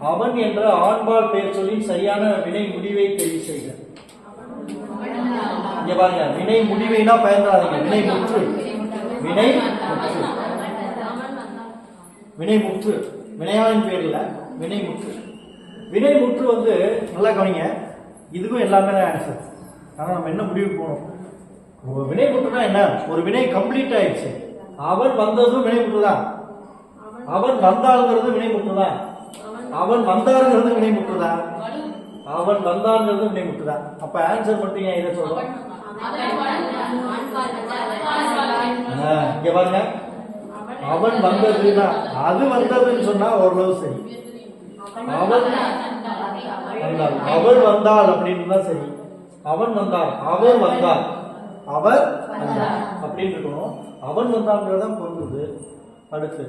அவன் என்ற ஆண்பால் பெயர் சொல்லின் சரியான வினை முடிவை தெரிவு செய்க. இங்க பாருங்க, வினை முடிவைனா பயன்படாதீங்க. வினை முற்று, வினை முற்று, வினை முற்று, வினையாளின் பேர் இல்ல, வினை முற்று. வினை முற்று வந்து நல்லா கவனிங்க, இதுக்கும் எல்லாமே ஆன்சர். ஆனா நம்ம என்ன முடிவு போகணும்? ஒரு வினை முற்றுனா என்ன? ஒரு வினை கம்ப்ளீட் ஆயிடுச்சு. அவன் வந்ததும் வினை முற்றுதான், அவன் வந்தாளுங்கிறது வினை முற்றுதான், அவன் வந்தாருங்கிறது வினை முற்றுதான், அவன் வந்தாருங்கிறது வினை முற்றுதான். அப்ப ஆன்சர் மட்டும் ஏன் இதை சொல்றோம்? இங்க பாருங்க, அவன் வந்ததுன்னா அது வந்ததுன்னு சொன்னா ஓரளவு சரி. அவன் வந்தாள், அவள் வந்தாள் அப்படின்னு தான் சரி. அவன் வந்தாள், அவர் வந்தாள், அவர் வந்தாள் அப்படின்னு இருக்கணும். அவன் வந்தாங்கிறதான் பொருந்தது. அடுத்து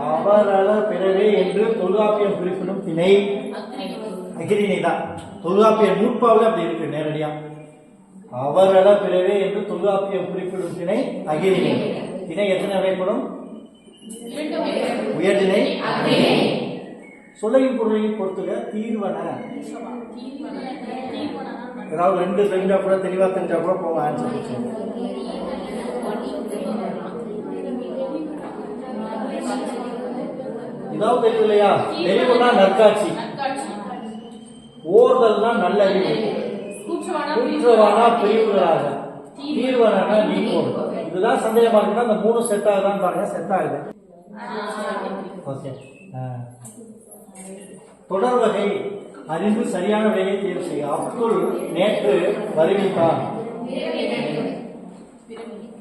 அவரள பிறவே என்று தொல்காப்பியம் குறிப்பிடும் திணை அகிரிணை தான். தொல்காப்பிய நூற்பாவில் அப்படி இருக்கு நேரடியா. அவரள பிறவே என்று தொல்காப்பியம் குறிப்பிடும் திணை அகிரிணை. திணை எத்தனை வகைப்படும்? உயர்திணை. சொல்லையும் பொருளையும் பொறுத்துக தீர்வன. ஏதாவது ரெண்டு தெரிஞ்சா கூட, தெளிவா தெரிஞ்சா கூட போக ஆன்சர். இதாவது தெரியும் இல்லையா? தெளிவுனா நற்காட்சி, ஓர்தல்னா நல்லறிவு, கூற்றவானா பிரிவுகளாக, தீர்வனா நீக்கோடு. இதுதான் சந்தேகமா இருக்குன்னா அந்த மூணு செட் ஆகுதான் பாருங்க. செட் ஆகுது. ஓகே. தொடர் வகை அறிந்து சரியான விடையை தேர்வு செய்ய. அப்துல் நேற்று வருவித்தான்.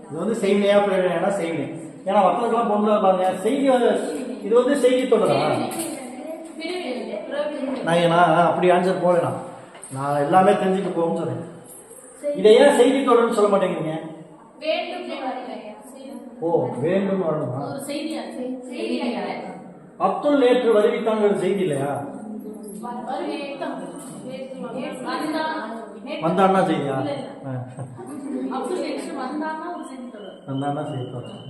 இது வந்து செய்தியா பிரிவினைனா செய்தி. ஏன்னா மக்களுக்கெல்லாம் பொண்ணு பாருங்க செய்தி. இது வந்து செய்தி தொடரா? நான் அப்படி ஆன்சர் போவேனா? நான் எல்லாமே தெரிஞ்சுட்டு போகும் சொல்றேன். இதை ஏன் செய்தி தொடர்னு சொல்ல மாட்டேங்கிறீங்க? ஓ, வேண்டும் வரணுமா? அப்துல் நேற்று வருவித்தாங்கிறது செய்தி இல்லையா? வந்தான்னா செய்தியா? வந்தான்னா செய்தி தொடர்.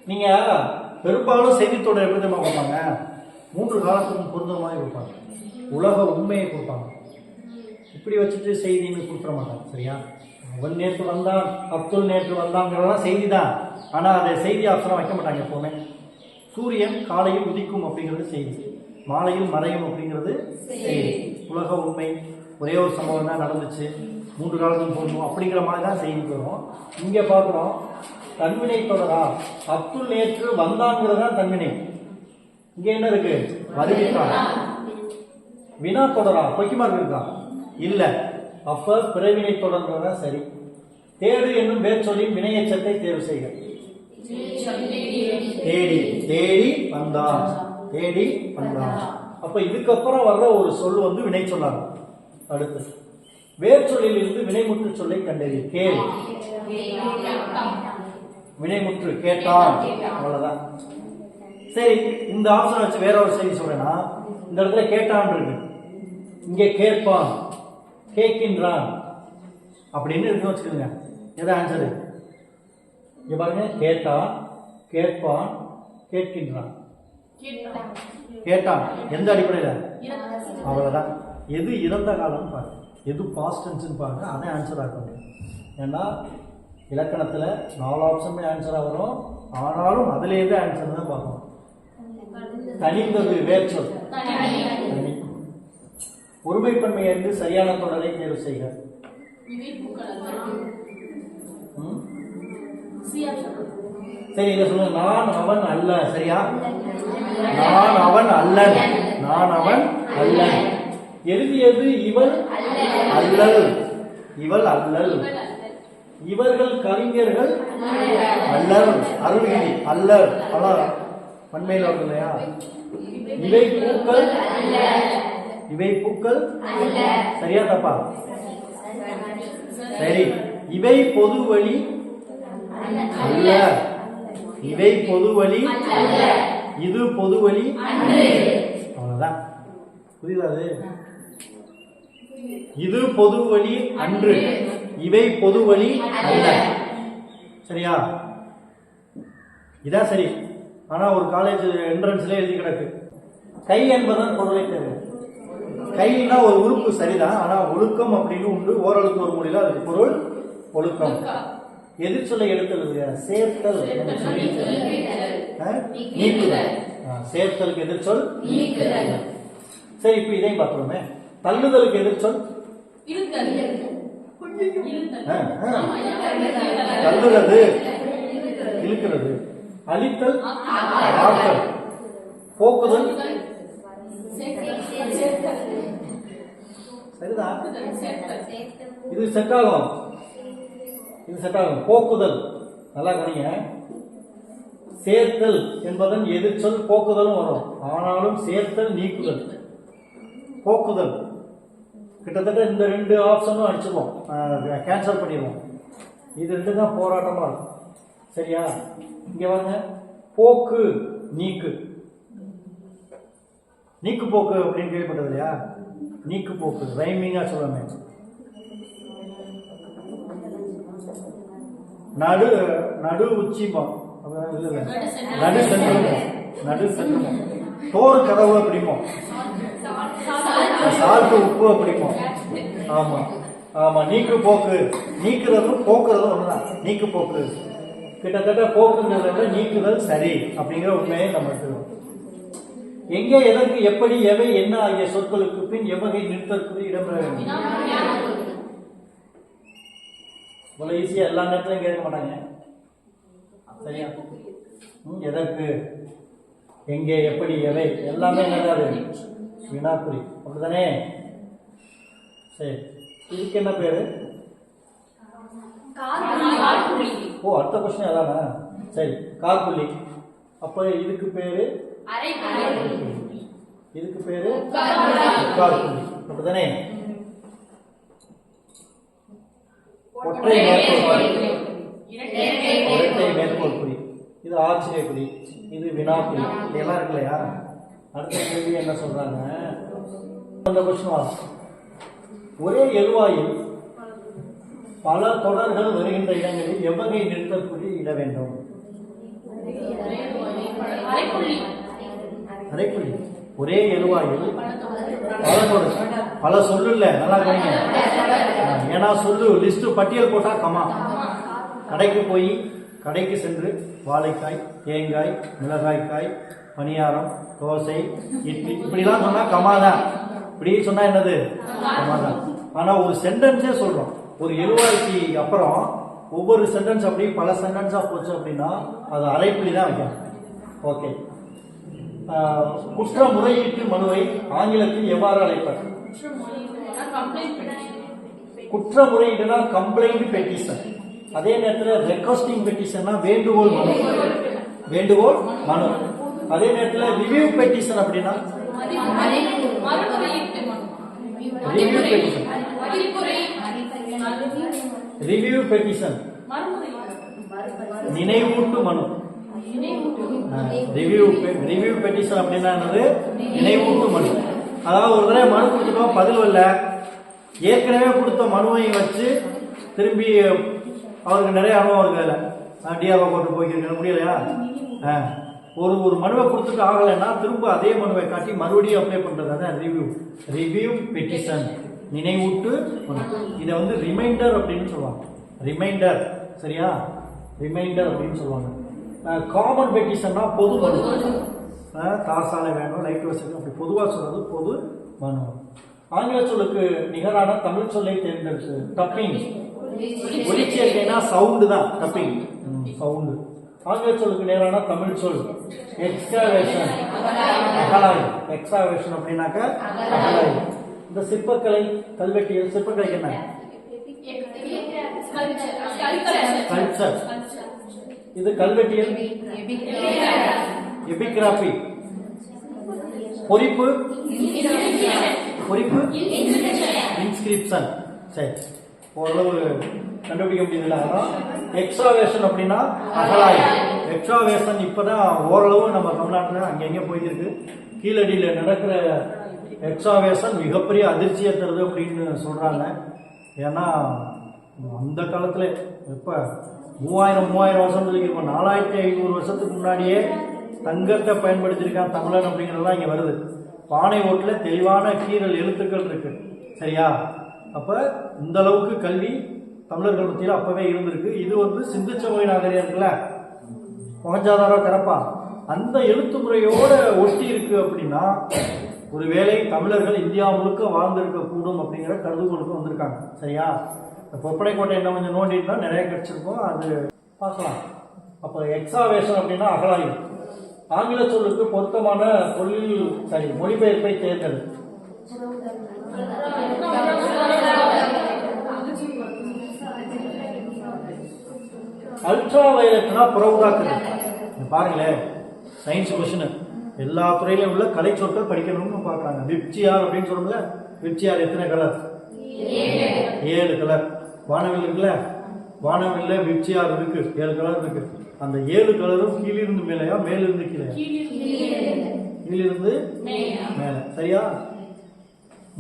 நீங்க பெரும்பாலும் செய்தி தொடர் எப்படி தெரியுமா கொடுப்பாங்க? 3 காலத்துக்கும் பொருந்த மாதிரி கொடுப்பாங்க. உலக உண்மையை கொடுப்பாங்க. இப்படி வச்சுட்டு செய்தின்னு கொடுத்துட மாட்டாங்க. சரியா? அவன் நேற்று வந்தான், அப்துல் நேற்று வந்தாங்கிறதெல்லாம் செய்தி தான். ஆனா அதை செய்தி ஆப்ஷனா வைக்க மாட்டாங்க எப்பவுமே. சூரியன் காலையில் உதிக்கும் அப்படிங்கிறது செய்தி, மாலையில் மறையும் அப்படிங்கிறது செய்தி. உலக உண்மை ஒரே ஒரு சம்பவம் தான் நடந்துச்சு, 3 காலத்துக்கும் பொருந்தும் அப்படிங்கிற மாதிரி தான் செய்தி வரும். இங்க பாக்குறோம் தன்வினை தொடரா. அப்துல் நேற்று வந்தாங்கிறது தான் தன்வினை. இங்க என்ன இருக்கு? வருவித்தான். வினா தொடரா? பொய்க்குமார் இருக்கா? இல்ல. அப்ப பிறவினை தொடர்கிறதா சரி. தேடு என்னும் வேர் சொல்லின் வினையச்சத்தை தேர்வு செய்க. தேடி, தேடி வந்தான், தேடி வந்தான். அப்ப இதுக்கப்புறம் வர்ற ஒரு சொல் வந்து வினை சொல்லாங்க. அடுத்து வேர் சொல்லில் இருந்து வினைமுற்று சொல்லை கண்டறி. கேள், வினைமுற்று கேட்டான், அவ்வளவுதான். சரி, இந்த ஆப்ஷன் வச்சு வேற ஒரு செய்தி சொல்றேன்னா, இந்த இடத்துல கேட்டான் இருக்கு, இங்க கேட்பான், கேட்கின்றான் அப்படின்னு இருக்கு வச்சுக்கோங்க. எது ஆன்சரு? இங்க பாருங்க, கேட்டான், கேட்பான், கேட்கின்றான். கேட்டான் எந்த அடிப்படையில்? அவ்வளவுதான். எது இறந்த காலம் பாருங்க, எது பாஸ்ட் டென்ஸ் பாருங்க, அதை ஆன்சர் ஆக முடியும். ஏன்னா இலக்கணத்துல 4 ஆப்ஷனுமே ஆன்சரா வரும். ஆனாலும் அதுல எது ஆன்சர் தான் பார்க்கணும். தனிந்தது வேர்ச்சொல். ஒருமைப்பன்மை அறிந்து சரியான தொடரை தேர்வு செய்க. சரி, இதை சொல்லுங்க. நான் அவன் அல்ல. சரியா? நான் அவன் அல்லன், நான் அவன் அல்லன். எழுதியது இவள் அல்லல், இவள் அல்லல். இவர்கள் கவிஞர்கள் அல்லல், அருள்கிரி அல்லல். அதான் பண்மையில் வருது இல்லையா? இவை பூக்கள், இவை பூக்கள். சரியா தப்பா? சரி. இவை பொது வழி அல்ல, இவை பொது வழி, இது பொது வழி. அவ்வளவுதான். புரியுது? இது பொது வழி அன்று, இவை பொது வழி அல்ல. சரியா? இதான் சரி. ஆனால் ஒரு காலேஜ் என்ட்ரன்ஸ்லேயே எழுதி கிடக்கு. கை என்பதன் பொருளை தெரியும். கைனா ஒரு உறுப்பு சரிதான், ஆனால் ஒழுக்கம் அப்படின்னு உண்டு. ஓரளவுக்கு ஒரு மொழியில் அதுக்கு பொருள் ஒழுக்கம். எதிர்ச்சொல்லை எடுத்துறது சேர்த்தல், நீக்குதல். சேர்த்தலுக்கு எதிர்ச்சொல். சரி, இப்ப இதையும் பார்க்கணுமே. தள்ளுதலுக்கு எதிர்ச்சொல் தள்ளுறது, இழுக்கிறது. அழித்தல், ஆற்றல். போக்குதல் சரிதான், இது செட் ஆகும், இது செட் ஆகும். போக்குதல் நல்லா கவனிங்க. சேர்த்தல் என்பதன் எதிர்ச்சொல் போக்குதலும் வரும். ஆனாலும் சேர்த்தல், நீக்குதல், போக்குதல் கிட்டத்தட்ட இந்த ரெண்டு ஆப்ஷனும் அடிச்சிருவோம், கேன்சல் பண்ணிடுவோம். இது ரெண்டு தான் போராட்டமா இருக்கும். சரியா? இங்க வாங்க. போக்கு, நீக்கு. நீக்கு போக்கு அப்படின்னு கேள்விப்பட்டது இல்லையா? நீக்கு போக்கு ரைமிங்கா சொல்லுவாங்க. நடு நடு உச்சிமா, நடு சென்றுமோ, நடு சென்றுமோ. தோறு கதவு அப்படிமோ, சால்ட்டு உப்பு அப்படிமோ. ஆமா ஆமா, நீக்கு போக்கு. நீக்குறதும் போக்குறதும் ஒண்ணுதான். நீக்கு போக்கு கிட்டத்தட்ட போக்குங்கிறத விட நீக்குதல் சரி அப்படிங்கிற உண்மையை நம்ம எடுத்துக்கணும். எங்கே, எதற்கு, எப்படி, எவை, என்ன ஆகிய சொற்களுக்கு பின் எவ்வகை நிறுத்தற்கு இடம்பெற வேண்டும். இவ்வளவு ஈஸியா எல்லா நேரத்திலும் கேட்க மாட்டாங்க. சரியா? எதற்கு, எங்கே, எப்படி, எவை எல்லாமே என்னது? வினாக்குறி. அப்படிதானே? சரி, இதுக்கு என்ன பேரு? ஓ, அடுத்த கொஸ்டின் அதானா? சரி, காற்புள்ளி. அப்ப இதுக்கு பேரு இதுக்கு பேரு காற்புள்ளி. அப்படிதானே? ஒற்றை மேற்கோள் குறி, இரட்டை மேற்கோள் குறி. இது ஆச்சரிய குறி, இது வினாக்குறி. இதெல்லாம் இருக்கு இல்லையா? அடுத்த கேள்வி என்ன சொல்றாங்க? அந்த கொஸ்டின், ஒரே எழுவாயில் பல தொடர்கள் வருகின்ற இடங்களில் எவ்வகை நிறுத்தற்குறி இட வேண்டும்? அரைப்புள்ளி. ஒரே எழுவாயில் பல தொடர், பல சொல்லு இல்ல. நல்லா கவனிங்க. ஏன்னா சொல்லு லிஸ்ட் பட்டியல் போட்டா கமா. கடைக்கு சென்று வாழைக்காய், தேங்காய், மிளகாய்க்காய், பணியாரம், தோசை, இட்லி இப்படிலாம் சொன்னா கமாதான். இப்படி சொன்னா என்னது? கமாதான். ஆனா ஒரு சென்டென்ஸே சொல்றோம். ஒரு எழுவாய்க்கு அப்புறம் ஒவ்வொரு சென்டென்ஸ் அப்படி பல சென்டென்ஸா போச்சு அப்படின்னா அது அரைப்புள்ளி தான் வைக்கணும். ஓகே. குற்ற முறையீட்டு மனுவை ஆங்கிலத்தில் எவ்வாறு அழைப்பர்? குற்ற முறையீடுனா கம்ப்ளைண்ட் பெட்டிஷன். அதே நேரத்தில் ரெக்வஸ்டிங் பெட்டிஷன்னா வேண்டுகோள் மனு. வேண்டுகோள் மனு. அதே நேரத்தில் ரிவ்யூ பெட்டிஷன் அப்படின்னா ரிவ்யூ பெட்டிஷன். ரிவ்யூ பெட்டிஷன் நினைவூட்டு மனு. ரிவ்யூ பெட்டிஷன் அப்படின்னா என்னது? நினைவூட்டு மனு. அதாவது ஒரு தடவை மனு கொடுத்துட்டோம், பதில் வரல, ஏற்கனவே கொடுத்த மனுவை வச்சு திரும்பி அவருக்கு நிறைய அனுபவம் இருக்குல்ல, டிஆர்ஓ கோர்ட்டு போய்க்கிற முடியலையா? ஒரு மனுவை கொடுத்துட்டு ஆகலைன்னா திரும்ப அதே மனுவை காட்டி மறுபடியும் அப்ளை பண்றது தான் ரிவ்யூ பெட்டிஷன், நினைவூட்டு மனு. இதை வந்து ரிமைண்டர் அப்படின்னு சொல்லுவாங்க. ரிமைண்டர், சரியா? ரிமைண்டர் அப்படின்னு சொல்லுவாங்க. காமன் பெட்டிஷன்னா பொது மனு. தார் சாலை வேணும், லைட் வசதி, அப்படி பொதுவாக சொல்றது பொது மனு. ஆங்கில சொல்லுக்கு நிகரான தமிழ் சொல்லை தேர்ந்தெடுத்து. டப்பிங், ஒலிச்சேர்க்கைனா சவுண்டு தான். Dubbing sound. ஆங்கில சொல்லுக்கு நேரான தமிழ் சொல் எக்ஸ்காவேஷன், அகழாய்வு. எக்ஸ்காவேஷன் அப்படின்னாக்க அகழாய்வு. இந்த சிற்பக்கலை, கல்வெட்டியல், சிற்பக்கலைக்கு என்ன? கல்ச்சர். இது கல்வெட்டியல் எபிகிராபி. பொறிப்பு இன்ஸ்கிரிப்ஷன். சரி, ஓரளவு கண்டுபிடிக்க முடியுதுல்ல. அதான் எக்ஸாவேஷன் அப்படின்னா அகழாய்வு. எக்ஸாவேஷன் இப்பதான் ஓரளவு நம்ம தமிழ்நாட்டில் அங்கங்க போயிட்டு இருக்கு. கீழடியில் நடக்கிற எக்ஸாவேஷன் மிகப்பெரிய அதிர்ச்சியை தருது அப்படின்னு சொல்றாங்க. ஏன்னா அந்த காலத்துல இப்ப 3000 வருஷம் சொல்லிக்கிறோம், 4500 வருஷத்துக்கு முன்னாடியே தங்கத்தை பயன்படுத்தியிருக்கான் தமிழன் அப்படிங்கிறதெல்லாம் இங்க வருது. பானை ஓட்டுல தெளிவான கீறல் எழுத்துக்கள் இருக்கு. சரியா? அப்ப இந்த அளவுக்கு கல்வி தமிழர்கள் மத்தியில் அப்பவே இருந்திருக்கு. இது வந்து சிந்து சமவெளி நாகரிகம் இருக்குல்ல, மொஹஞ்சதாரோ கரப்பா, அந்த எழுத்து முறையோட ஒட்டி இருக்கு. அப்படின்னா ஒருவேளை தமிழர்கள் இந்தியா முழுக்க வாழ்ந்திருக்க கூடும் அப்படிங்கிற கருதுகோளுக்கு வந்திருக்காங்க. சரியா? பொற்பனை கோட்டை என்ன கொஞ்சம் நோண்டிட்டு நிறைய கிடைச்சிருக்கும், அது பார்க்கலாம். அப்போ எக்ஸாவேஷன் அப்படின்னா அகழாய்வு. ஆங்கில சொல்லுக்கு பொருத்தமான மொழிபெயர்ப்பை தேர்ந்தெடு. அல்ட்ரா வயலட்னா புற ஊதாக்குது. பாருங்களேன், சயின்ஸ் கொஸ்டின் எல்லா துறையிலும் உள்ள கலை சொற்கள் படிக்கணும்னு பார்க்குறாங்க. விப்சிஆர் அப்படின்னு சொல்லுங்க. விப்சிஆர் எத்தனை கலர்? 7 கலர். வானவில் இருக்குல்ல, வானவில்ல விப்சிஆர் இருக்கு, 7 கலர் இருக்கு. அந்த 7 கலரும் கீழிருந்து மேலையா மேலிருந்து கீழையா? கீழிருந்து மேல. சரியா?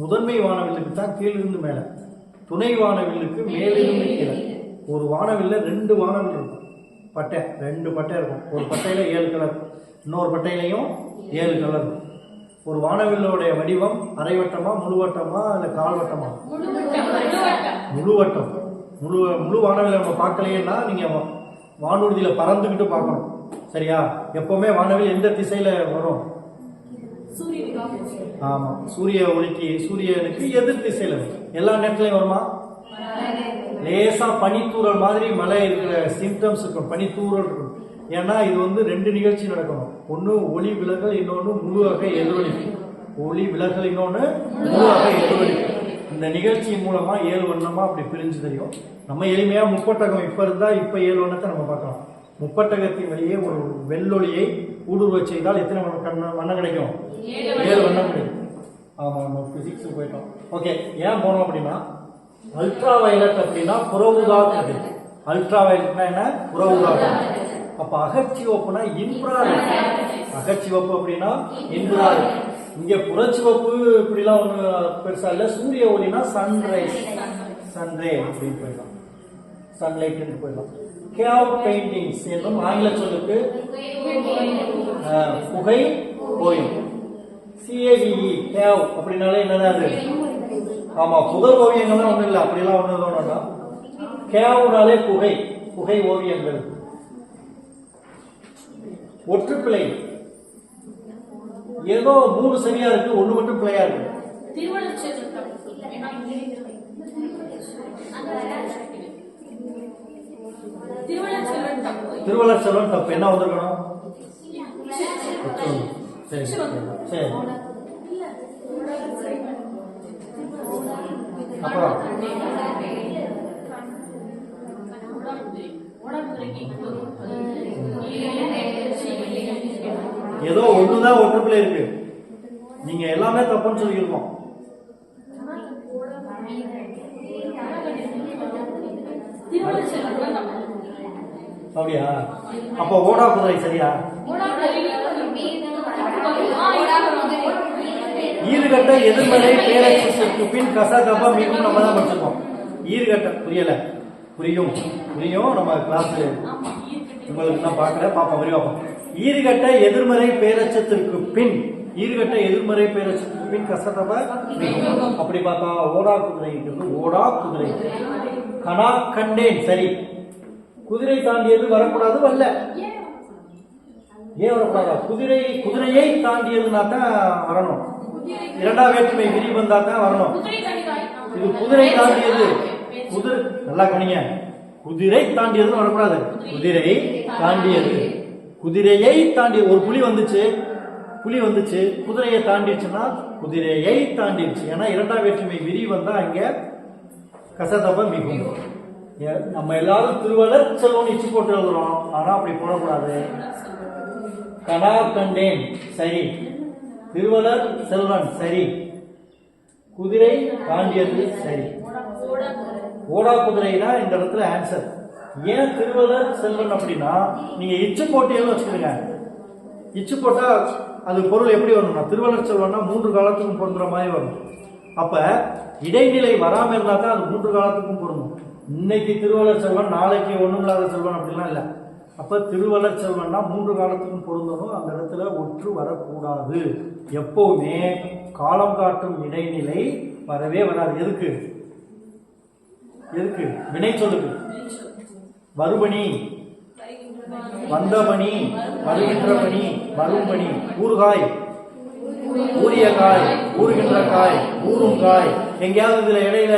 முதன்மை வானவில்லுக்கு தான் கீழிருந்து மேல, துணை வானவில்லுக்கு மேலிருந்து கீழே. ஒரு வானவில்ல 2 வானவில் இருக்கும், பட்டை 2 பட்டை இருக்கும். ஒரு பட்டையில 7 கலர், இன்னொரு பட்டையிலையும் 7 கலர். ஒரு வானவில்லுடைய வடிவம் அரைவட்டமா முழுவட்டமா இல்ல கால்வட்டமா? முழுவட்டம். முழு வானவில்லை நம்ம பார்க்கலையேன்னா நீங்க வானூர்தியில பறந்துகிட்டு பார்க்கணும். சரியா? எப்பவுமே வானவில் எந்த திசையில வரும்? ஆமா, சூரியனுக்கு எதிர் திசையில வரும். எல்லா நேரத்திலையும் வருமா? லேசா பனித்தூரல் மாதிரி மழை இருக்கிற சிம்டம்ஸ் இருக்கும், பனித்தூரல் இருக்கும். ஏன்னா இது வந்து 2 நிகழ்ச்சி நடக்கணும். ஒன்னு ஒளி விலகல், இன்னொன்னு முழு வகை எதிரொலிப்பு. ஒளி விலகல், இன்னொன்னு முழு வகை எதிரொலிப்பு. இந்த நிகழ்ச்சியின் மூலமா 7 வண்ணமா அப்படி பிரிஞ்சு தெரியும். நம்ம எளிமையா முப்பட்டகம் இப்ப இருந்தா இப்ப 7 வண்ணத்தை நம்ம பார்க்கலாம். முப்பட்டகத்தின் வழியே ஒரு வெள்ளொளியை ஊடுருவ செய்தால் எத்தனை வண்ணம் கிடைக்கும்? 7 வண்ணம் கிடைக்கும். ஆமா, நம்ம பிசிக்ஸ் போயிட்டோம். ஓகே, ஏன் போனோம் அப்படின்னா அல்ட்ரா வயலட் அப்படின்னா புற ஊதா. அல்ட்ரா வயலட்னா என்ன? புற ஊதா. அப்ப அகச்சிவப்புனா இன்ஃப்ராரெட். அகச்சிவப்பு அப்படின்னா இன்ஃப்ராரெட். இங்க புறச்சிவப்பு இப்படிலாம் ஒண்ணு பெருசா இல்ல. சூரிய ஒளினா சன்ரைஸ், சன்ரே அப்படின்னு போயிடலாம், சன்லைட் போயிடலாம். கேவ் பெயிண்டிங்ஸ் என்னும் ஆங்கில சொல்லுக்கு புகை ஓவியம். CAVE கேவ் அப்படின்னாலே என்னது? ஆமா, புதர் ஓவியங்கள்லாம் ஒண்ணும் இல்லை, அப்படிலாம் ஒண்ணு. கேவ்னாலே புகை ஓவியங்கள். ஒற்றுப்பிழை ஏதோ 3 சரியா இருக்கு, 1 மட்டும் பிழையா இருக்கு. திருவள்ளுவர் செல்வன் தப்பு. என்ன வந்திருக்கணும்? சரி சரி. அப்புறம் ஏதோ ஒண்ணுதான் ஒற்றுப்பிள்ளை இருக்கு. நீங்க எல்லாமே தப்புன்னு சொல்லியிருக்கோம். அப்படியா? அப்ப ஓடா குதிரை சரியா? ஈறுகட்ட எதிர்மறை பேரச்சிற்கு பின் கசகப மிகும் நம்ம தான் படிச்சிருக்கோம். ஈறுகட்ட புரியும். நம்ம கிளாஸ் உங்களுக்கு தான் பார்க்கல, பாப்பா விரிவா. ஈறுகட்ட எதிர்மறை பேரச்சத்திற்கு பின், ஈறுகட்ட எதிர்மறை பேரச்சத்திற்கு பின் கசகப மிகும். அப்படி பார்த்தா ஓடா குதிரைங்கிறது ஓடா குதிரை. கனா கண்டேன் சரி. குதிரை தாண்டியது வரக்கூடாது, வரல. ஏன் வரக்கூடாதா? குதிரையை தாண்டியதுனா தான் வரணும். 2ஆம் வேற்றுமை விரி வந்தா தான் வரணும். இது குதிரை தாண்டியது. நல்லா கவனிங்க, குதிரை தாண்டியதுன்னு வரக்கூடாது. குதிரையை தாண்டியது. ஒரு புலி வந்துச்சு, குதிரையை தாண்டிடுச்சுன்னா குதிரையை தாண்டிடுச்சு. ஏன்னா 2ஆம் வேற்றுமை விரி வந்தா இங்க கசதப மிகும். நம்ம எல்லாரும் திருவள்ளுவர் செல்வன் இச்சு போட்டு எழுதுறோம், ஆனா அப்படி போடக்கூடாது. கனா கண்டேன் சரி, திருவள்ளுவர் செல்வன் சரி, குதிரை தாண்டியது சரி. ஓடா குதிரைனா இந்த இடத்துல ஆன்சர். ஏன் திருவள்ளுவர் செல்வன் அப்படின்னா நீங்க இச்சு போட்டியல் வச்சுக்கிறீங்க. இச்சு போட்டா அது பொருள் எப்படி வரும்னா திருவள்ளுவர் செல்வன்னா 3 காலத்துக்கும் பொருந்துற மாதிரி வரும். அப்ப இடைநிலை வராம இருந்தா தான் அது 3 காலத்துக்கும் பொருந்தும். இன்னைக்கு திருவள்ளுவர் செல்வன், நாளைக்கு ஒண்ணும் இல்லாத செல்வன் அப்படிலாம் இல்ல. அப்ப திருவளர் செல்வன்னா 3 காலத்துக்கும் பொருந்தணும். அந்த இடத்துல ஒற்று வரக்கூடாது. எப்பவுமே காலம் காட்டும் இடைநிலை வரவே வராது. எதுக்கு எதுக்கு வினை சொல்லுது. வருபணி, வந்தபணி, வருகின்ற பணி, வரும்பணி, ஊறுகாய், ஊரிய காய், ஊறுகின்ற காய், ஊறும் காய். எங்கேயாவது இதுல இடையில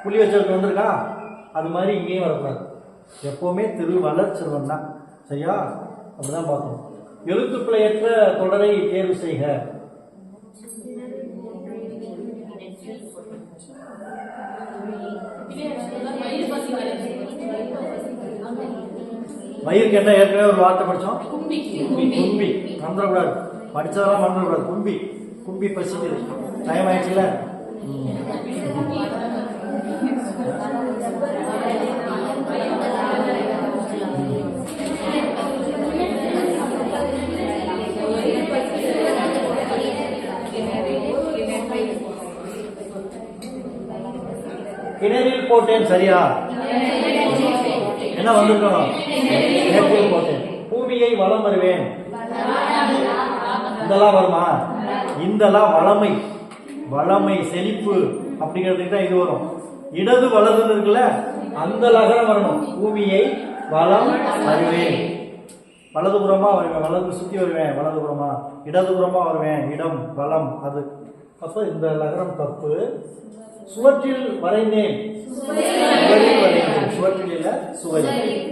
புள்ளி வச்சதுக்கு வந்திருக்கா? அது மாதிரி இங்கேயும் வரக்கூடாது. எப்பவுமே திருவளர் செல்வன் தான். சரியா? அப்படிதான் பார்க்கணும். எழுத்துப்பிழையற்ற தொடரை தேர்வு செய்க. வயிறுக்கு என்ன ஏற்கனவே ஒரு வார்த்தை படிச்சோம், கும்பி. கும்பி மறந்துடக்கூடாது. படிச்சதெல்லாம் மறந்துடக்கூடாது. கும்பி, கும்பி பசிக்குது. டைம் ஆயிடுச்சுல. கிணறில் போட்டேன். சரியா? என்ன வந்திருக்கணும்? கிணற்றில் போட்டேன். பூமியை வலம் வருவேன். இதெல்லாம் வருமா? இந்தெல்லாம் வளமை, வளமை செழிப்பு அப்படிங்கிறதுக்கு தான் இது வரும். இடது வலது இருக்குல்ல, அந்த லகரம் வரணும். பூமியை வலம் வருவேன். வலதுபுறமா வருவேன், வலது சுத்தி வருவேன், வலதுபுறமா. இடதுபுறமா வருவேன், இடம் வலம் அது. அப்ப இந்த லகரம் தப்பு. சுவற்றில் வரைந்தேன். சுவற்றில் இல்ல, சுவரில்.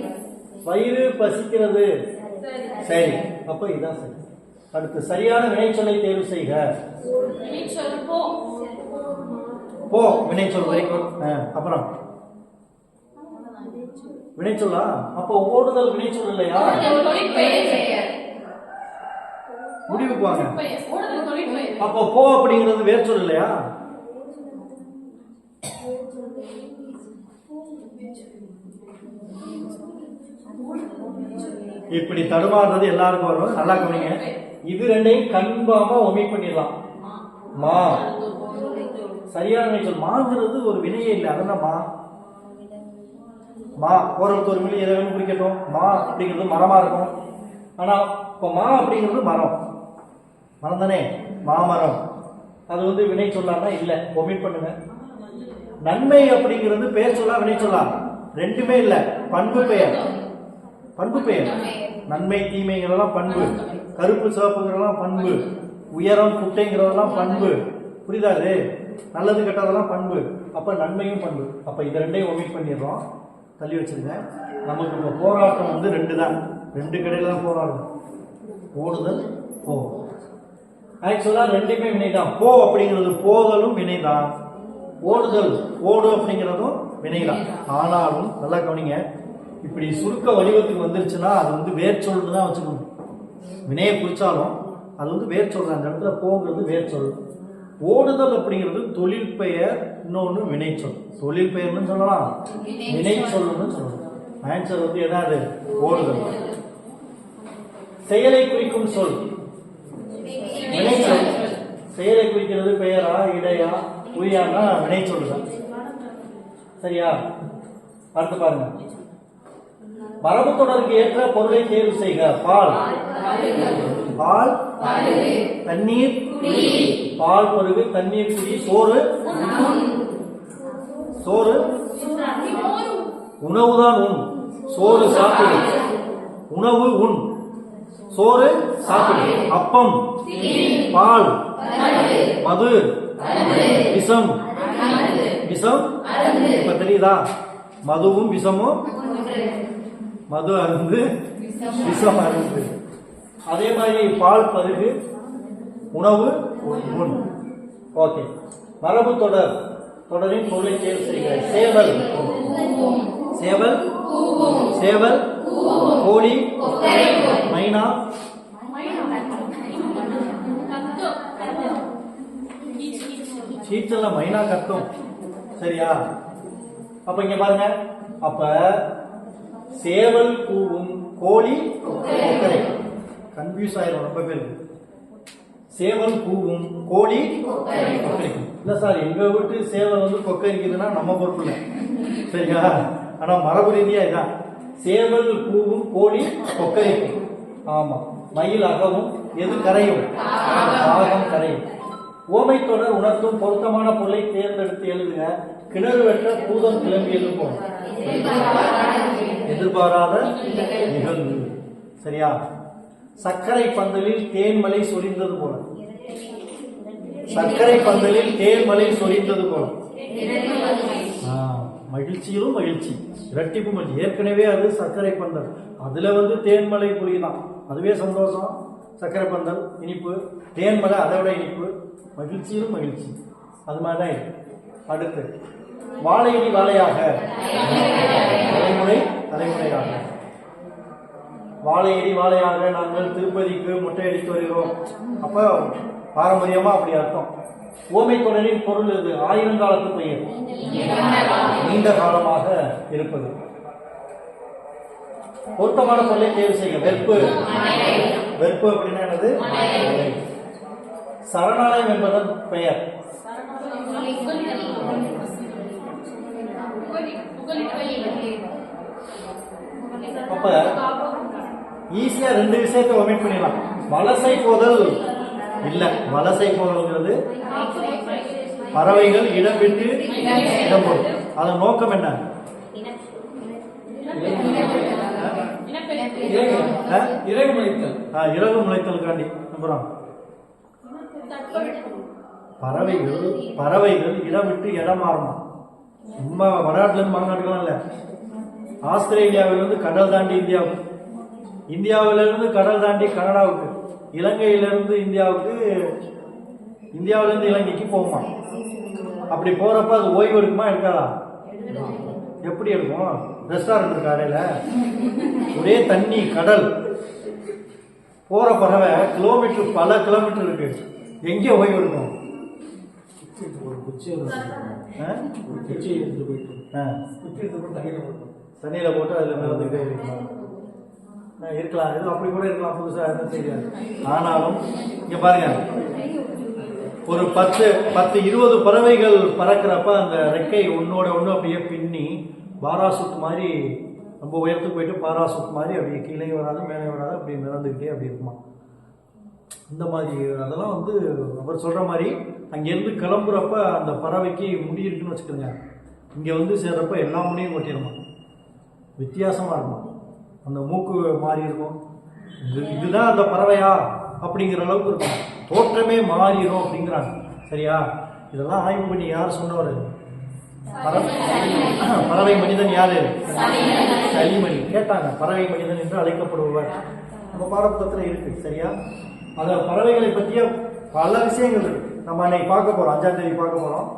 வயிறு பசிக்கிறது. சரி, அப்ப இதான் சரி. அடுத்து சரியான வினைச்சொல்லை தேர்வு செய்க. போ வினைச்சொல் வரைக்கும். அப்புறம் வினைச்சொல்லா? அப்ப ஓடுதல் வினைச்சொல் இல்லையா? முடிவுக்கு வாங்க. அப்போ போ அப்படிங்கிறது வேர்ச்சொல் இல்லையா? இப்படி தடுமாறுறது எல்லாருக்கும் வரும். நல்லா கவனிங்க. இது ரெண்டையும் கன்ஃபார்மா ஒமிட் பண்ணிடலாம். மா சரியான வினைச்சொல். மாங்கிறது ஒரு வினையே இல்லை. அதெல்லாம் மா. மா ஓரளவுக்கு ஒரு மில்லி எதை வேணும் குறிக்கட்டும். மா அப்படிங்கிறது மரமா இருக்கும். ஆனா இப்ப மா அப்படிங்கிறது மரம். மரம் தானே, மாமரம். அது வந்து வினை சொல்லான்னா இல்ல, ஒமிட் பண்ணுங்க. நன்மை அப்படிங்கிறது பெயர் சொல்லா வினை சொல்லா? ரெண்டுமே இல்ல, பண்பு பெயர். பண்பு பெயர். நன்மை தீமைங்கிறதெல்லாம் பண்பு. கருப்பு சிவப்புங்கிறதெல்லாம் பண்பு. உயரம் குட்டைங்கிறதெல்லாம் பண்பு. புரியுதாது? நல்லது கெட்டதெல்லாம் பண்பு. அப்ப நன்மையும் பண்பு. அப்ப இது ரெண்டையும் ஒமிட் பண்ணிடுறோம், தள்ளி வச்சிருங்க. நமக்கு இப்போ போராட்டம் வந்து 2 தான். 2 கடையில தான் போராடும். ஓடுதல், போ. ஆக்சுவலா ரெண்டுமே வினைதான். போ அப்படிங்கிறது போதலும் வினைதான். ஓடுதல், ஓடு அப்படிங்கிறதும் வினைதான். ஆனாலும் நல்லா கவனிங்க, இப்படி சுருக்க வடிவத்துக்கு வந்துருச்சுன்னா அது வந்து வேர்ச்சொல்னு தான் வச்சுக்கணும். வினையை குறிச்சாலும் அது வந்து வேர்ச்சொல். அந்த இடத்துல போங்கிறது வேர்ச்சொல். ஓடுதல் அப்படிங்கிறது தொழில் பெயர், இன்னொன்று வினைச்சொல். தொழில் பெயர்னு சொல்லலாம், வினைச்சொல்னு சொல்லலாம். ஆன்சர் வந்து என்னது? ஓடுதல். செயலை குறிக்கும் சொல் வினைச்சொல். செயலை குறிக்கிறது பெயரா இடையா உரியானா வினைச்சொல் தான். சரியா? அடுத்து பாருங்க. மரபு தொடருக்கு ஏற்ற பொருளை தேர்வு செய்க. பால், பால், தண்ணீர், பால் பருகு, தண்ணீர் குடி, சோறு, சோறு, உணவுதான் உண், சோறு சாப்பிடு, உணவு உண், சோறு சாப்பிடு, அப்பம், பால், மது, விஷம், விஷம். இப்ப தெரியுதா? மதுவும் விஷமும், மது அருந்து விஷம் அருந்து. அதே மாதிரி பால் பருகு, உணவு உண். ஓகே. மரபு தொடர், தொடரின் பொருளை தேர்வு செய்க. சேவல், சேவல், சேவல், கோழி, மைனா, சீச்சல்ல மைனா கத்தும். சரியா? அப்ப இங்க பாருங்க. அப்ப சேவல் கூவும், கோழி கொக்கரை. கன்ஃபியூஸ் ஆயிரும் ரொம்ப பேருக்கு. சேவல் கூவும், கோழி கொக்கரிக்கும். இல்ல சார், எங்க வீட்டு சேவல் வந்து கொக்கரிக்குதுன்னா நம்ம பொறுப்பு இல்லை. சரியா? ஆனா மரபு ரீதியா இதான். சேவல் கூவும், கோழி கொக்கரிக்கும். ஆமா, மயில் அகவும், எது கரையும்? காகம் கரையும். ஓமை தொடர் உணர்த்தும் பொருத்தமான பொருளை தேர்ந்தெடுத்து எழுதுக. கிணறு வெட்ட பூதம் கிளம்பியது போல. எதிர்பாராத நிகழ்வு. சரியா? சர்க்கரை பந்தலில் தேன்மலை சொரிந்தது போல. சர்க்கரை பந்தலில் தேன்மலை சொரிந்தது போல. மகிழ்ச்சியிலும் மகிழ்ச்சி, இரட்டிப்பு மகிழ்ச்சி. ஏற்கனவே அது சர்க்கரை பந்தல், அதுல தேன்மலை பொழிதான், அதுவே சந்தோஷம். சர்க்கரை பந்தல் இனிப்பு, தேன்மலை அதை விட இனிப்பு, மகிழ்ச்சியிலும் மகிழ்ச்சி. அது மாதிரிதான் இருக்கு. அடுத்து வாழையடி வாழையாக, தலைமுறை தலைமுறையாக. வாழையடி வாழையாக நாங்கள் திருப்பதிக்கு மொட்டை அடித்து வருகிறோம். அப்ப பாரம்பரியமா அப்படி அர்த்தம். ஓமை தொடரின் பொருள் இது ஆயிரங்காலத்து பெயர், நீண்ட காலமாக இருப்பது. பொருத்தமான பொருளை தேர்வு செய்ய. வெறுப்பு, வெறுப்பு அப்படின்னா என்னது? சரணாலயம் என்பதன் பெயர். அப்ப ஈஸியா ரெண்டு விஷயத்தை ஒமிட் பண்ணிடலாம். வலசை போதல் இல்ல. வலசை போதல்ங்கிறது பறவைகள் இடம் விட்டு இடம் போடும். அதன் நோக்கம் என்ன? இறகு முளைத்தலுக்காண்டி. அப்புறம் பறவைகள் இடம் விட்டு இடம் மாறணும். சும்மா வடநாட்டுல இருந்து மாநாட்டுலாம் இல்ல. ஆஸ்திரேலியாவிலிருந்து கடல் தாண்டி இந்தியாவுக்கு, இந்தியாவிலிருந்து கடல் தாண்டி கனடாவுக்கு, இலங்கையிலிருந்து இந்தியாவுக்கு, இந்தியாவிலிருந்து இலங்கைக்கு போகுமா. அப்படி போறப்ப அது ஓய்வு எடுக்குமா எடுக்காதா? எப்படி எடுக்கும்? ரெஸ்டாரண்ட் இருக்கு கடையில, ஒரே தண்ணி கடல். போற பறவை கிலோமீட்டர், பல கிலோமீட்டர் இருக்கு, எங்கே ஓய்வு எடுக்கும்? தண்ணியில போட்டு அதுல மிதந்துகிட்டே இருக்கலாம். இது அப்படி கூட இருக்கலாம், புதுசா என்ன தெரியாது. ஆனாலும் இங்க பாருங்க, ஒரு 10-20 பறவைகள் பறக்கிறப்ப அந்த ரெக்கை ஒன்னோட ஒன்று அப்படியே பின்னி பாராசூட் மாதிரி ரொம்ப உயரத்துக்கு போயிட்டு பாராசூட் மாதிரி அப்படியே கீழே வராது மேலே வராது அப்படி மிதந்துக்கிட்டே அப்படி இருக்குமா. இந்த மாதிரி அதெல்லாம் அவர் சொல்ற மாதிரி அங்கேருந்து கிளம்புறப்ப அந்த பறவைக்கு முடி இருக்குன்னு வச்சுக்கோங்க, இங்கே சேர்றப்ப எல்லா முடியும் கொட்டிடுமா. வித்தியாசமா இருக்குமா. அந்த மூக்கு மாறி இருக்கும். இதுதான் அந்த பறவையா அப்படிங்கிற அளவுக்கு இருக்கும். தோற்றமே மாறிடும் அப்படிங்கிறாங்க. சரியா? இதெல்லாம் ஆய்வு பண்ணி யார் சொன்னவர்? பறவை மனிதன் யாரு? சலிமணி. கேட்டாங்க, பறவை மனிதன் என்று அழைக்கப்படுபவர் நம்ம பாடப்புத்தகத்தில் இருக்கு. சரியா? அந்த பறவைகளை பற்றிய பல விஷயங்கள் இருக்கு. நம்ம அன்னைக்கு பார்க்க போறோம், 5ஆம் தேதி பார்க்க போறோம்.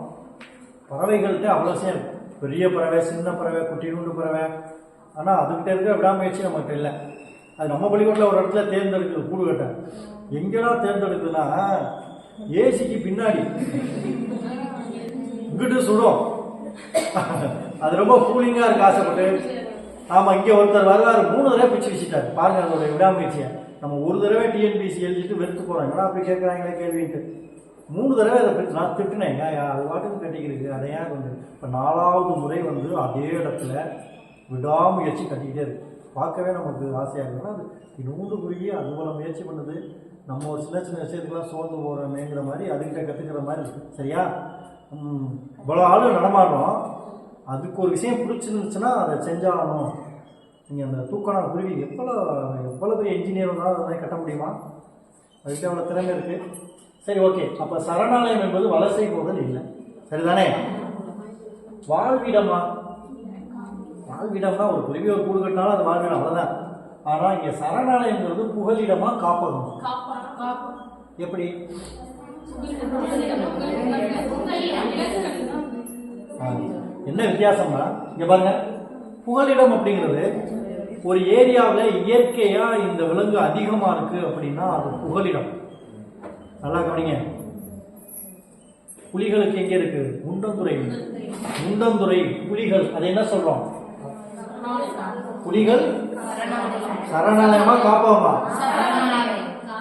பறவைகள்கிட்ட அவ்வளோ விஷயம் இருக்கு. பெரிய பறவை, சின்ன பறவை, குட்டி நூண்டு பறவை. ஆனால் அதுக்கிட்ட இருக்க விடாமுயற்சி நமக்கு இல்லை. அது நம்ம பள்ளிக்கூடத்தில் ஒரு இடத்துல தேர்ந்தெடுக்குது கூடு கட்ட. எங்கெல்லாம் தேர்ந்தெடுக்குதுன்னா ஏசிக்கு பின்னாடி இங்கிட்டு சுடும். அது ரொம்ப கூலிங்காக இருக்கு, ஆசைப்பட்டு. ஆமாம், இங்கே ஒருத்தர் வருவார், 3 தடவை பிச்சு வச்சுட்டார். பாருங்க அதோட விடாமுயற்சியை. நம்ம ஒரு தடவை டிஎன்பிசி எழுதிட்டு வெறுத்து போகிறோம். ஏன்னா அப்படி கேட்குறாங்களே கேள்வின்ட்டு 3 தடவை அதை பிரிச்சு நான் திட்டினேன். அது பாட்டுக்கு கட்டிக்கிருக்கு, அதை ஏன் இப்போ 4ஆவது முறை அதே இடத்துல விடாமுயற்சி கட்டிக்கிட்டே இருக்கு. பார்க்கவே நமக்கு ஆசையாக இருக்குன்னா அது இன்னொன்று குறுகி அது போல முயற்சி பண்ணுது. நம்ம ஒரு சின்ன சின்ன விஷயத்துக்குலாம் சோர்ந்து போகிறோமேங்கிற மாதிரி அதுக்கிட்ட கற்றுக்கிற மாதிரி இருக்குது. சரியா? இவ்வளோ ஆள் நடமாடுறோம், அதுக்கு ஒரு விஷயம் பிடிச்சிருந்துச்சுன்னா அதை செஞ்சாகணும். நீங்கள் அந்த தூக்கணாம் குருவி எவ்வளோ பெரிய இன்ஜினியர் இருந்தாலும் அதெல்லாம் கட்ட முடியுமா? அதுக்கு அவ்வளோ திறமை இருக்குது. சரி, ஓகே. அப்போ சரணாலயம் என்பது வலசை போதல் இல்லை. சரிதானே? வாழ்விடமா? வாழ்விடம்னா ஒரு குருவி ஒரு கூடு கட்டினாலும் அது வாழ்விடம், அவ்வளோதான். ஆனால் இங்கே சரணாலயங்கிறது புகலிடமா காப்பகம்? எப்படி? என்ன வித்தியாசம்னா இங்க பாருங்க, புகலிடம் அப்படிங்கிறது ஒரு ஏரியாவில் இயற்கையா இந்த விலங்கு அதிகமா இருக்கு அப்படின்னா அது புகலிடம். நல்லா கவனிங்க. புலிகளுக்கு எங்க இருக்கு? முண்டந்துறை புலிகள். அது என்ன சொல்றோம்? புலிகள் சரணாலயமா காப்பகமா?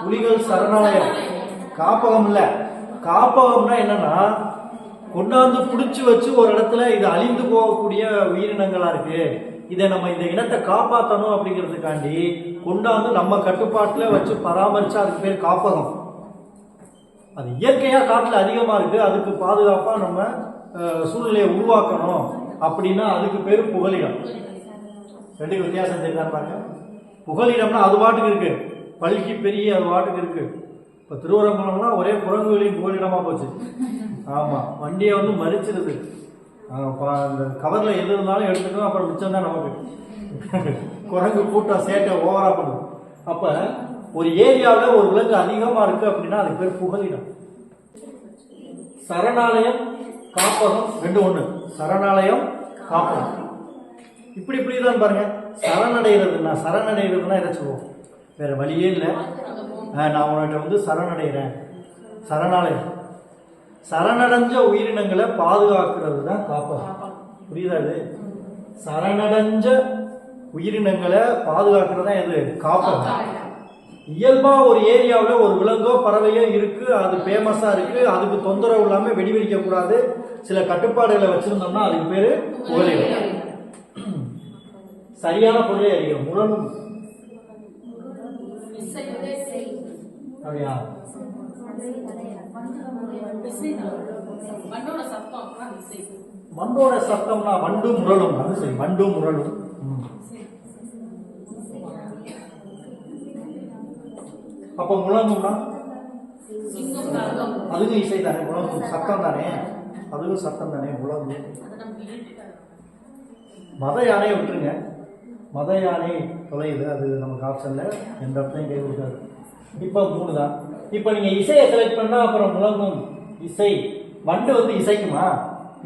புலிகள் சரணாலயம், காப்பகம் இல்ல. காப்பகம்னா என்னன்னா கொண்டாந்து பிடிச்சி வச்சு ஒரு இடத்துல இது அழிந்து போகக்கூடிய உயிரினங்களா இருக்கு, இதை நம்ம இந்த இனத்தை காப்பாற்றணும் அப்படிங்கிறதுக்காண்டி கொண்டாந்து நம்ம கட்டுப்பாட்டில் வச்சு பராமரிச்சா அதுக்கு பேர் காப்பகம். அது இயற்கையாக காட்டில் அதிகமாக இருக்கு, அதுக்கு பாதுகாப்பாக நம்ம சூழ்நிலையை உருவாக்கணும் அப்படின்னா அதுக்கு பேர் புகலிடம். ரெண்டுக்கு வித்தியாசம் தெரியுதான் பாருங்க. புகலிடம்னா அது பாட்டுக்கு இருக்கு, பல்கி பெரிய அது பாட்டுக்கு இருக்கு. இப்போ திருவரங்குளம்லாம் ஒரே குரங்குகளின் புகலிடமா போச்சு. ஆமா, வண்டியை வந்து மறிச்சிருது. அந்த கவர்ல எது இருந்தாலும் எடுத்துக்கணும், அப்புறம் மிச்சம் தான் நமக்கு. குரங்கு கூட்டம் சேட்டை ஓவரா பண்ணுது. அப்ப ஒரு ஏரியாவில் ஒரு விலங்கு அதிகமா இருக்கு அப்படின்னா அதுக்கு பேர் புகலிடம். சரணாலயம் காப்பகம் ரெண்டு ஒண்ணு. சரணாலயம் காப்பகம் இப்படி இப்படிதான் பாருங்க. சரணடைகிறதுனா என்ன சொல்லுவோம்? வேற வழியே இல்லை, நான் உன்கிட்ட வந்து சரணடைகிறேன். சரணாலயம் சரணடைஞ்ச உயிரினங்களை பாதுகாக்கிறது தான் காப்பகம். புரியுதா? இது சரணடைஞ்ச உயிரினங்களை பாதுகாக்கிறது தான் எது? காப்பகம். இயல்பா ஒரு ஏரியாவில் ஒரு விலங்கோ பறவையோ இருக்கு, அது ஃபேமஸா இருக்கு, அதுக்கு தொந்தரவு இல்லாம வெடி வெடிக்க கூடாது, சில கட்டுப்பாடுகளை வச்சிருந்தோம்னா அதுக்கு பேரு புகலிடம். சரியான பொருளை அறியும். முரணும் அப்படியா? மண்டோட சத்தம்னா வண்டு முரளும். அது சரி, வண்டு முரளும். அப்ப முழங்கும்னா அதுவும் இசை தானே, முழங்கும் சத்தம் தானே, அதுவும் சத்தம் தானே, முழங்கும். மத யானையை விட்டுருங்க, மத யானை தொலையுது, அது நமக்கு ஆப்ஷன்ல எந்த இடத்துலையும் கை கொடுக்காது. இப்ப 3 தான். இப்ப நீங்க இசையை செலக்ட் பண்ணா அப்புறம் முழங்கும் இசை. வண்டு வந்து இசைக்குமா?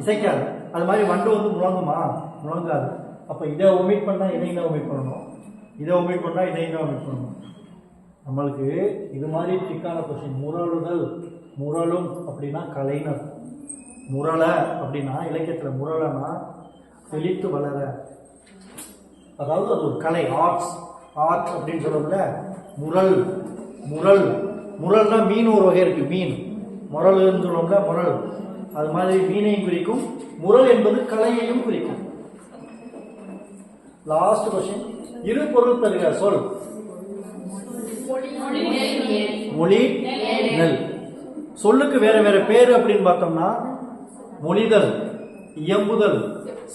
இசைக்காது. அது மாதிரி வண்டு வந்து முழங்குமா? முழங்காது. அப்ப இதை ஒமிட் பண்ணா இதையும் தான் ஒமிட் பண்ணணும், இதை ஒமிட் பண்ணா இதையும் தான் ஒமிட் பண்ணணும். நம்மளுக்கு இது மாதிரி ட்ரிக்கான கொஸ்டின். முரளுதல், முரளும் அப்படின்னா கலைஞர். முரள அப்படின்னா இலக்கியத்துல முரளனா செழித்து வளர, அதாவது அது ஒரு கலை, ஆர்ட்ஸ். ஆர்ட் அப்படின்னு சொல்லல. முரள், முரள், முரள்னா மீன் ஒரு வகை இருக்கு, மீன். முரல்னு சொல்லுவோம்ல, முரள். அது மாதிரி மீனையும் குறிக்கும். முரள் என்பது கலையையும் குறிக்கும். Last question. இரு பொருள் தருக சொல். மொழி, நெல். சொல்லுக்கு வேற வேற பேரு அப்படின்னு பார்த்தோம்னா மொழிதல், இயம்புதல்,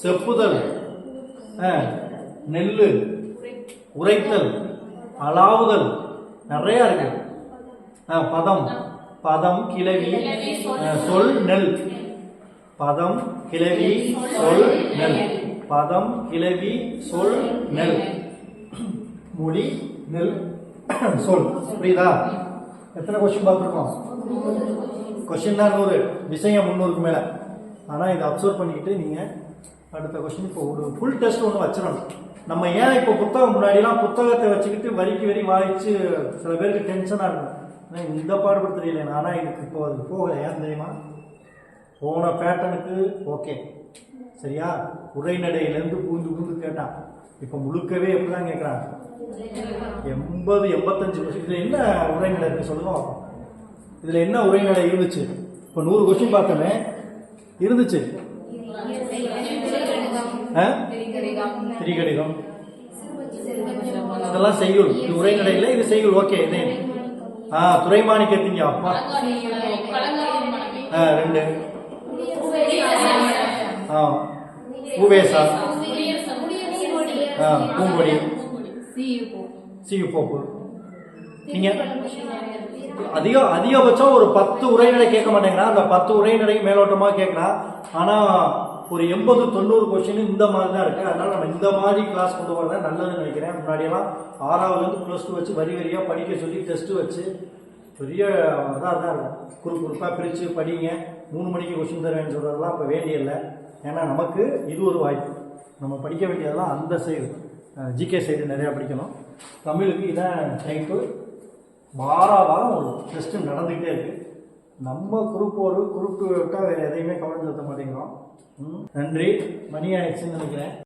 செப்புதல், நெல்லு, உரைத்தல், அளாவுதல், நிறைய இருக்கு. பதம், பதம், கிளவி, சொல், நெல். பதம், கிளவி, சொல், நெல். பதம், கிளவி, சொல், நெல். மொழி, நெல், சொல். புரியுதா? எத்தனை கொஸ்டின் பார்த்துருக்கோம்? கொஸ்டின் தான் 100, விஷயம் 300க்கு மேல. ஆனா இதை அப்சர்வ் பண்ணிக்கிட்டு நீங்க அடுத்த கொஸ்டின் இப்போ ஒரு ஃபுல் டெஸ்ட் ஒன்று வச்சிடணும். நம்ம ஏன் இப்போ புத்தகம் முன்னாடிலாம் புத்தகத்தை வச்சுக்கிட்டு வரிக்கு வரி வாய்ச்சு சில பேருக்கு டென்ஷனா இருக்கும். இந்த பாடுபட தெரியல. ஆனா எனக்கு இப்போ அது போகல. ஏன் தெரியுமா? போன பேட்டர்னுக்கு ஓகே சரியா, உரைநடையிலேருந்து பூந்து பூந்து கேட்டான். இப்போ முழுக்கவே எப்படிதான் கேட்குறான்? 80-85 கொஸ்டின். இதுல என்ன உரைநடை இருக்கு சொல்லுங்க. இதுல என்ன உரைநடை இருந்துச்சு? இப்போ 100 கொஸ்டின் பார்த்தோமே இருந்துச்சு. திரிகடிகம், இதெல்லாம் செய்யுள். இது உரைநடையில, இது செய்யுள். ஓகே. இது துரைமாணிக்கத்தீங்க அப்பா 2. பூவேசா, பூங்கொடி, சியு போப்பு. நீங்க அதிகபட்சம் ஒரு 10 உரைநடை கேட்க மாட்டேங்கிறா. அந்த 10 உரைநடை மேலோட்டமா கேட்கலாம். ஆனா ஒரு 80-90 கொஸ்டின் இந்த மாதிரி தான் இருக்கு. அதனால நம்ம இந்த மாதிரி கிளாஸ் கொண்டு வரதான் நல்லதுன்னு நினைக்கிறேன். முன்னாடியெல்லாம் 6வது +2 வச்சு வரி வரியா படிக்க சொல்லி டெஸ்ட் வச்சு பெரிய இதாக தான் இருக்கும். குறுப்பாக பிரித்து படிங்க, 3 மணிக்கு கொஸ்டின் தருவேன்னு சொல்கிறதெல்லாம் இப்போ வேண்டியதில்லை. ஏன்னா நமக்கு இது ஒரு வாய்ப்பு. நம்ம படிக்க வேண்டியதெல்லாம் அந்த சைடு, ஜிகே சைடு நிறையா படிக்கணும். தமிழுக்கு இதான் டைப்பு. வாரம் ஒரு டெஸ்ட்டு நடந்துக்கிட்டே இருக்குது. நம்ம குரூப் விட்டால் வேறு எதையுமே கவனம் செலுத்த மாட்டேங்கிறோம். நன்றி. மணி ஆயிடுச்சுன்னு நினைக்கிறேன்.